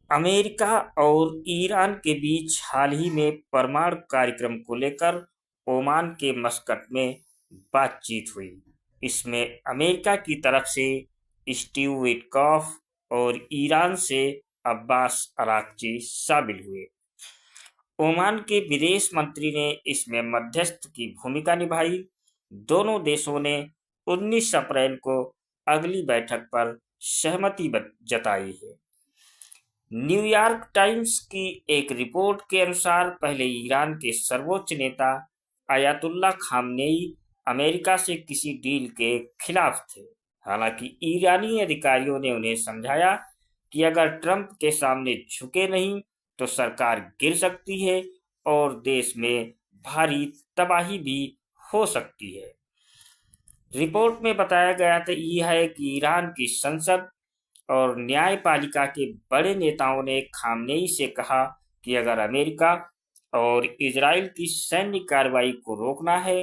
America और Iran के बीच हाल ही में परमाणु कार्यक्रम को लेकर ओमान के मस्कट में बातचीत हुई। इसमें अमेरिका की तरफ से स्टीव विटकॉफ और ईरान से अब्बास अराक्ची शामिल हुए। ओमान के विदेश मंत्री ने इसमें मध्यस्थ की भूमिका निभाई। दोनों देशों ने 19 अप्रैल को अगली बैठक पर सहमति जताई है। न्यूयॉर्क टाइम्स की एक रिपोर्ट के अनुसार पहले ईरान के सर्वोच्च नेता अयातुल्ला खामनेई अमेरिका से किसी डील के खिलाफ थे। हालांकि ईरानी अधिकारियों ने उन्हें समझाया कि अगर ट्रंप के सामने झुके नहीं तो सरकार गिर सकती है और देश में भारी तबाही भी हो सकती है। रिपोर्ट में बताया गया था यह है कि ईरान की संसद और न्यायपालिका के बड़े नेताओं ने खामनेई से कहा कि अगर अमेरिका और इजराइल की सैन्य कार्रवाई को रोकना है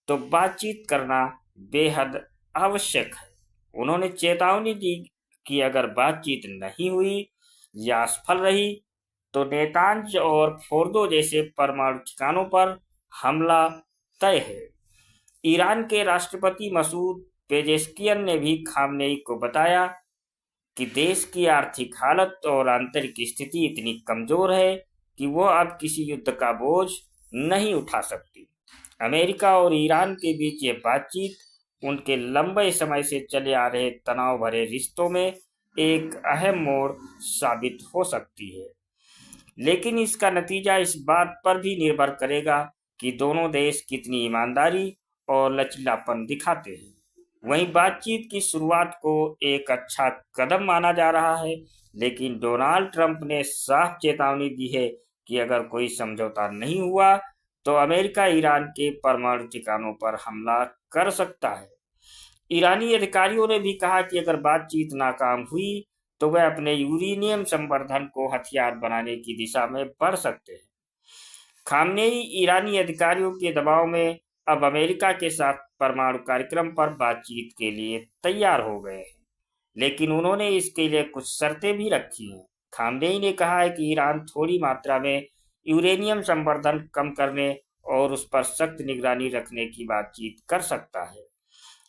तो बातचीत करना बेहद आवश्यक है। उन्होंने चेतावनी दी कि अगर बातचीत नहीं हुई या असफल रही तो नेतांज और फोर्दो जैसे परमाणु ठिकानों पर हमला तय है। ईरान के राष्ट्रपति मसूद पेजेश्कियन ने भी खामनेई को बताया कि देश की आर्थिक हालत और आंतरिक स्थिति इतनी कमजोर है कि वो अब किसी युद्ध का बोझ नहीं उठा सकती। अमेरिका और ईरान के बीच ये बातचीत उनके लंबे समय से चले आ रहे तनाव भरे रिश्तों में एक अहम मोड़ साबित हो सकती है, लेकिन इसका नतीजा इस बात पर भी निर्भर करेगा कि दोनों देश कितनी ईमानदारी और लचीलापन दिखाते हैं। वहीं बातचीत की शुरुआत को एक अच्छा कदम माना जा रहा है, लेकिन डोनाल्ड ट्रंप ने साफ चेतावनी दी है कि अगर कोई समझौता नहीं हुआ तो अमेरिका ईरान के परमाणु ठिकानों पर हमला कर सकता है। ईरानी अधिकारियों ने भी कहा कि अगर बातचीत नाकाम हुई तो वह अपने यूरेनियम संवर्धन को हथियार बनाने की दिशा में बढ़ सकते हैं। खामनेई ईरानी अधिकारियों के दबाव में अब अमेरिका के साथ परमाणु कार्यक्रम पर बातचीत के लिए तैयार हो गए हैं, लेकिन उन्होंने इसके लिए कुछ शर्तें भी रखी हैं। खामनेई ने कहा है कि ईरान थोड़ी मात्रा में यूरेनियम संवर्धन कम करने और उस पर सख्त निगरानी रखने की बातचीत कर सकता है,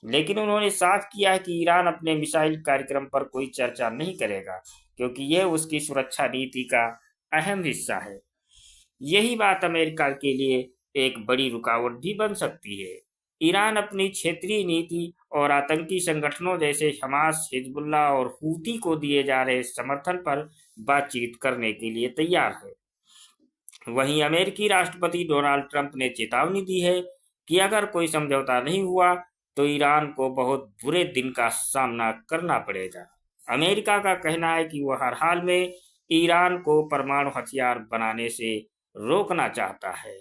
लेकिन उन्होंने साफ किया है कि ईरान अपने मिसाइल कार्यक्रम पर कोई चर्चा नहीं करेगा, क्योंकि यह उसकी सुरक्षा नीति का अहम हिस्सा है। यही बात अमेरिका के लिए एक बड़ी रुकावट भी बन सकती है। ईरान अपनी क्षेत्रीय नीति और आतंकी संगठनों जैसे हमास, हिजबुल्लाह और हूती को दिए जा रहे समर्थन पर बातचीत करने के लिए तैयार है। वहीं अमेरिकी राष्ट्रपति डोनाल्ड ट्रंप ने चेतावनी दी है कि अगर कोई समझौता नहीं हुआ तो ईरान को बहुत बुरे दिन का सामना करना पड़ेगा। अमेरिका का कहना है कि वह हर हाल में ईरान को परमाणु हथियार बनाने से रोकना चाहता है।